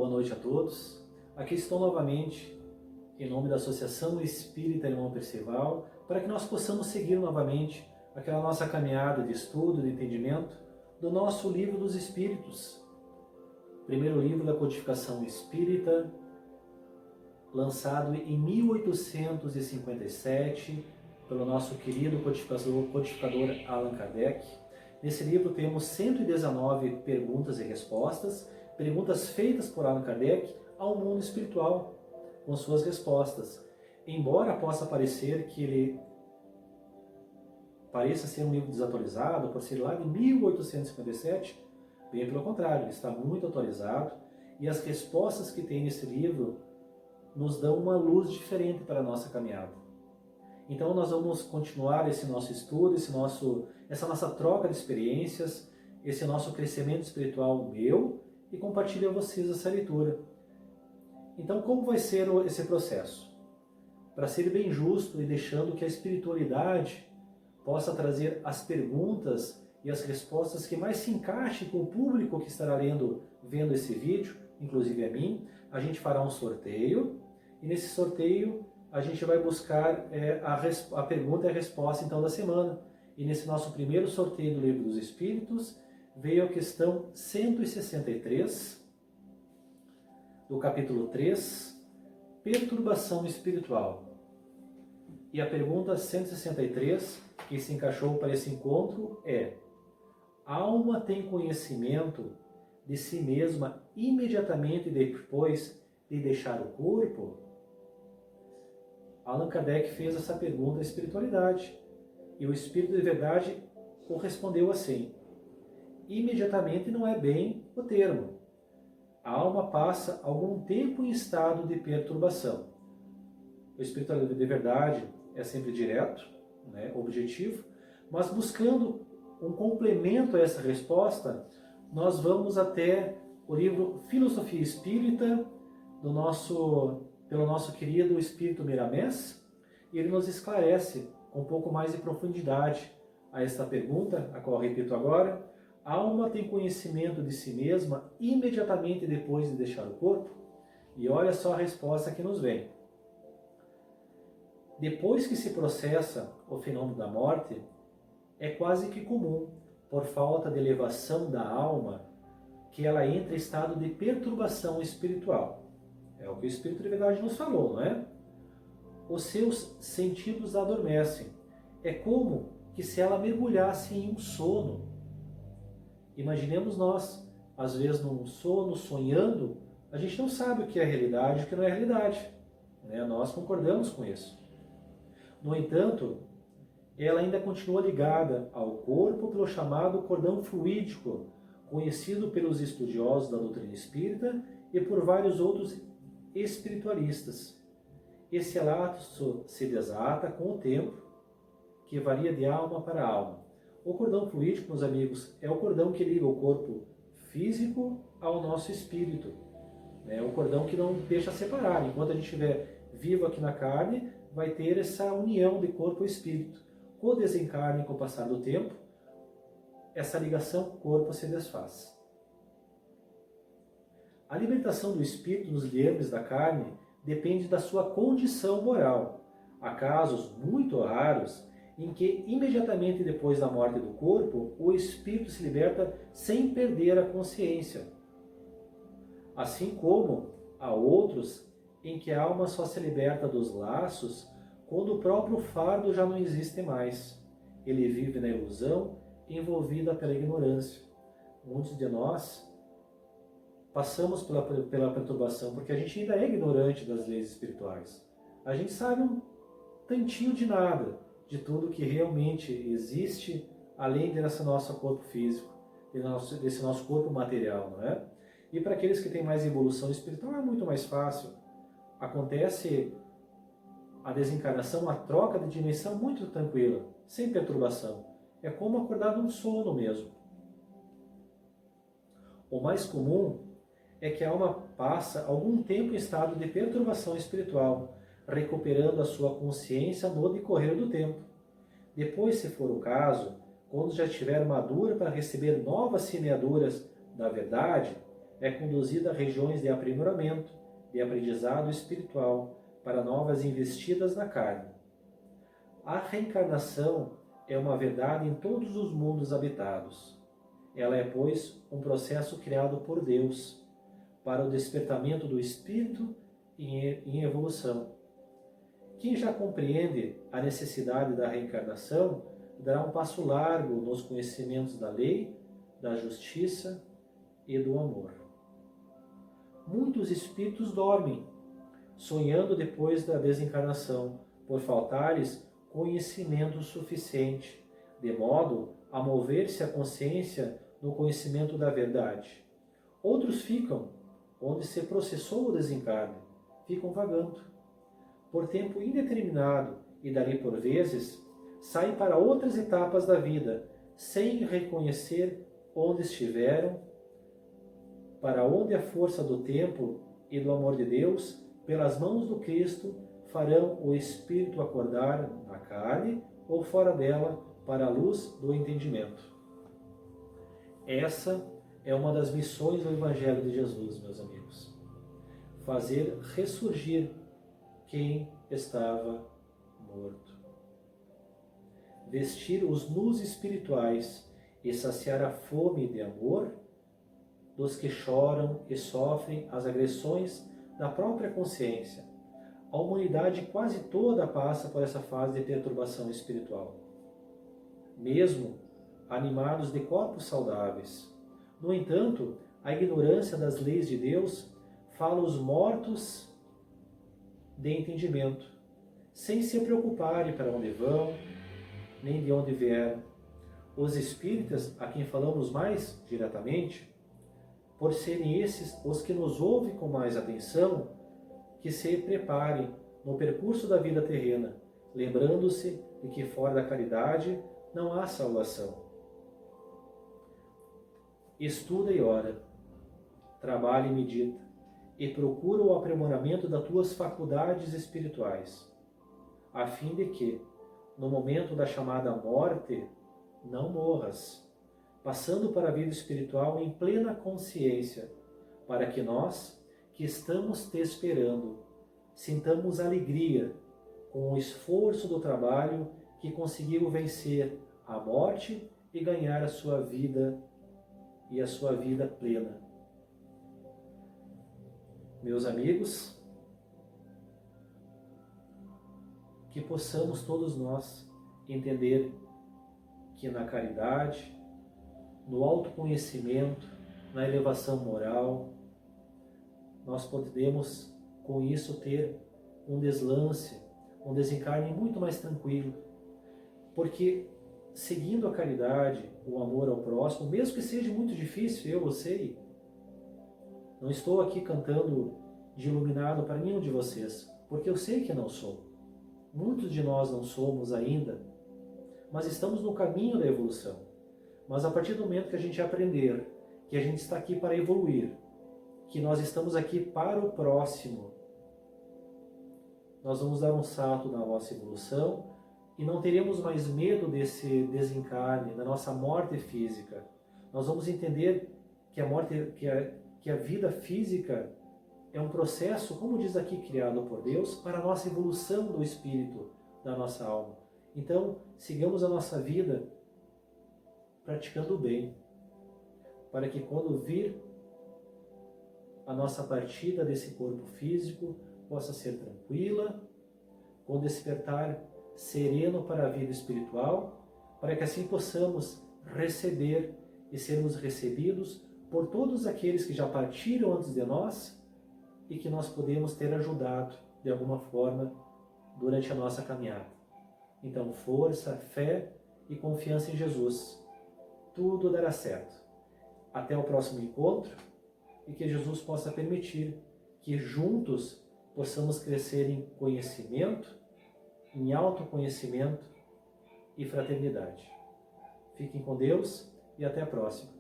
Boa noite a todos. Aqui estou novamente em nome da Associação Espírita Irmão Percival para que nós possamos seguir novamente aquela nossa caminhada de estudo, de entendimento do nosso Livro dos Espíritos, primeiro livro da codificação espírita, lançado em 1857 pelo nosso querido codificador Allan Kardec. Nesse livro temos 119 perguntas e respostas, perguntas feitas por Allan Kardec ao mundo espiritual, com suas respostas. Embora possa parecer que ele pareça ser um livro desatualizado, por ser lá de 1857, bem pelo contrário, ele está muito atualizado e as respostas que tem nesse livro nos dão uma luz diferente para a nossa caminhada. Então nós vamos continuar esse nosso estudo, essa nossa troca de experiências, esse nosso crescimento espiritual meu, e compartilho a vocês essa leitura. Então, como vai ser esse processo? Para ser bem justo e deixando que a espiritualidade possa trazer as perguntas e as respostas que mais se encaixem com o público que estará vendo esse vídeo, inclusive a mim, a gente fará um sorteio, e nesse sorteio a gente vai buscar a pergunta e a resposta então da semana. E nesse nosso primeiro sorteio do Livro dos Espíritos, veio a questão 163, do capítulo 3, Perturbação Espiritual. E a pergunta 163, que se encaixou para esse encontro, é: a alma tem conhecimento de si mesma imediatamente depois de deixar o corpo? Allan Kardec fez essa pergunta à espiritualidade, e o Espírito de Verdade o respondeu assim: imediatamente não é bem o termo. A alma passa algum tempo em estado de perturbação. O Espírito de Verdade é sempre direto, objetivo, mas buscando um complemento a essa resposta, nós vamos até o livro Filosofia Espírita, pelo nosso querido Espírito Miramés, e ele nos esclarece com um pouco mais de profundidade a esta pergunta, a qual repito agora: a alma tem conhecimento de si mesma imediatamente depois de deixar o corpo? E olha só a resposta que nos vem. Depois que se processa o fenômeno da morte, é quase que comum, por falta de elevação da alma, que ela entre em estado de perturbação espiritual. É o que o Espírito de Verdade nos falou, não é? Os seus sentidos adormecem. É como que se ela mergulhasse em um sono. Imaginemos nós, às vezes num sono, sonhando, a gente não sabe o que é realidade e o que não é realidade. Nós concordamos com isso. No entanto, ela ainda continua ligada ao corpo pelo chamado cordão fluídico, conhecido pelos estudiosos da doutrina espírita e por vários outros espiritualistas. Esse lapso se desata com o tempo, que varia de alma para alma. O cordão fluídico, meus amigos, é o cordão que liga o corpo físico ao nosso espírito. É o cordão que não deixa separar. Enquanto a gente estiver vivo aqui na carne, vai ter essa união de corpo e espírito. Com o desencarne, com o passar do tempo, essa ligação corpo se desfaz. A libertação do espírito dos liermes da carne depende da sua condição moral. Há casos muito raros em que, imediatamente depois da morte do corpo, o espírito se liberta sem perder a consciência. Assim como há outros em que a alma só se liberta dos laços quando o próprio fardo já não existe mais. Ele vive na ilusão, envolvida pela ignorância. Muitos de nós passamos pela perturbação porque a gente ainda é ignorante das leis espirituais. A gente sabe um tantinho de nada, de tudo que realmente existe, além desse nosso corpo físico, desse nosso corpo material, não é? E para aqueles que têm mais evolução espiritual é muito mais fácil. Acontece a desencarnação, a troca de dimensão muito tranquila, sem perturbação. É como acordar num sono mesmo. O mais comum é que a alma passa algum tempo em estado de perturbação espiritual, recuperando a sua consciência no decorrer do tempo. Depois, se for o caso, quando já estiver madura para receber novas semeaduras da verdade, é conduzida a regiões de aprimoramento, de aprendizado espiritual, para novas investidas na carne. A reencarnação é uma verdade em todos os mundos habitados. Ela é, pois, um processo criado por Deus, para o despertamento do espírito em evolução. Quem já compreende a necessidade da reencarnação dará um passo largo nos conhecimentos da lei, da justiça e do amor. Muitos espíritos dormem, sonhando depois da desencarnação, por faltar-lhes conhecimento suficiente, de modo a mover-se a consciência no conhecimento da verdade. Outros ficam onde se processou o desencarne, ficam vagando por tempo indeterminado e dali por vezes saem para outras etapas da vida, sem reconhecer onde estiveram, para onde a força do tempo e do amor de Deus, pelas mãos do Cristo, farão o espírito acordar na carne ou fora dela para a luz do entendimento. Essa é uma das missões do Evangelho de Jesus, meus amigos. Fazer ressurgir quem estava morto. Vestir os nus espirituais e saciar a fome de amor dos que choram e sofrem as agressões da própria consciência. A humanidade quase toda passa por essa fase de perturbação espiritual. Mesmo animados de corpos saudáveis. No entanto, a ignorância das leis de Deus fala os mortos de entendimento, sem se preocuparem para onde vão, nem de onde vieram. Os espíritas, a quem falamos mais diretamente, por serem esses os que nos ouvem com mais atenção, que se preparem no percurso da vida terrena, lembrando-se de que fora da caridade não há salvação. Estuda e ora, trabalha e medita, e procura o aprimoramento das tuas faculdades espirituais, a fim de que, no momento da chamada morte, não morras, passando para a vida espiritual em plena consciência, para que nós, que estamos te esperando, sintamos alegria com o esforço do trabalho que conseguiu vencer a morte e ganhar a sua vida e a sua vida plena. Meus amigos, que possamos todos nós entender que na caridade, no autoconhecimento, na elevação moral, nós podemos com isso ter um deslance, um desencarne muito mais tranquilo, porque seguindo a caridade, o amor ao próximo, mesmo que seja muito difícil, eu sei, não estou aqui cantando de iluminado para nenhum de vocês, porque eu sei que não sou. Muitos de nós não somos ainda, mas estamos no caminho da evolução. Mas a partir do momento que a gente aprender que a gente está aqui para evoluir, que nós estamos aqui para o próximo, nós vamos dar um salto na nossa evolução e não teremos mais medo desse desencarne, da nossa morte física. Nós vamos entender que a morte, que a vida física é um processo, como diz aqui, criado por Deus, para a nossa evolução do espírito, da nossa alma. Então, sigamos a nossa vida praticando o bem, para que quando vir a nossa partida desse corpo físico, possa ser tranquila, com despertar sereno para a vida espiritual, para que assim possamos receber e sermos recebidos por todos aqueles que já partiram antes de nós e que nós podemos ter ajudado de alguma forma durante a nossa caminhada. Então, força, fé e confiança em Jesus. Tudo dará certo. Até o próximo encontro e que Jesus possa permitir que juntos possamos crescer em conhecimento, em autoconhecimento e fraternidade. Fiquem com Deus e até a próxima.